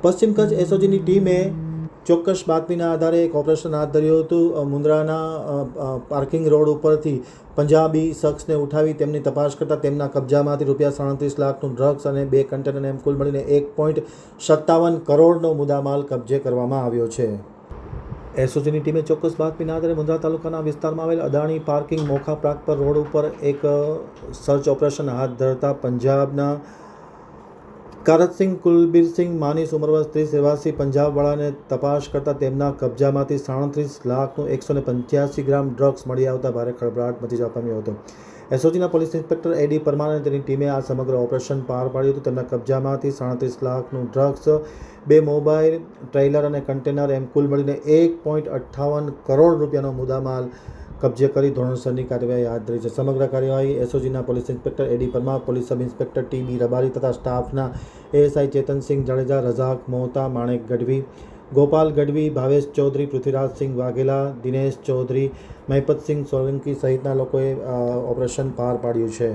પશ્ચિમ કચ્છ એસઓજીની ટીમે ચોક્કસ બાતમીના આધારે એક ઓપરેશન હાથ ધર્યું હતું. મુન્દ્રાના પાર્કિંગ રોડ ઉપરથી પંજાબી શખ્સને ઉઠાવી તેમની તપાસ કરતાં તેમના કબજામાંથી ₹37 લાખનું ડ્રગ્સ અને 2 કન્ટેનર એમ કુલ મળીને 1.57 કરોડનો મુદ્દામાલ કબજે કરવામાં આવ્યો છે. એસઓજીની ટીમે ચોક્કસ બાતમીના આધારે મુન્દ્રા તાલુકાના વિસ્તારમાં આવેલ અદાણી પાર્કિંગ મોખા પ્રાગપર રોડ ઉપર એક સર્ચ ઓપરેશન હાથ ધરતા પંજાબના કારતસિંહ કુલબીરસિંહ માનીસ ઉંમર વર્ષ 30 રહેવાસી પંજાબવાળાને તપાસ કરતાં તેમના કબજામાંથી 37 લાખનું 185 ગ્રામ ડ્રગ્સ મળી આવતા ભારે ખળભળાટ મચી જવા પામ્યો હતો. એસઓજીના પોલીસ ઇન્સ્પેક્ટર એડી પરમાર અને તેની ટીમે આ સમગ્ર ઓપરેશન પાર પાડ્યું હતું. તેમના કબજામાંથી 37 લાખનું ડ્રગ્સ, 2 મોબાઈલ, ટ્રેલર અને કન્ટેનર એમ કુલ મળીને 1.58 કરોડ રૂપિયાનો મુદ્દામાલ કબજે કરી ધોરણસરની કાર્યવાહી હાથ ધરી છે. સમગ્ર કાર્યવાહી એસઓજીના police inspector AD Parmar, police sub inspector TB. Rabari તથા સ્ટાફના એએસઆઈ ચેતનસિંહ જાડેજા, રઝાક મોહતા, માણેક ગઢવી, ગોપાલ ગઢવી, ભાવેશ ચૌધરી, પૃથ્વીરાજસિંહ વાઘેલા, દિનેશ ચૌધરી, મહિપતસિંહ સોલંકી સહિતના લોકોએ ઓપરેશન પાર પાડ્યું છે.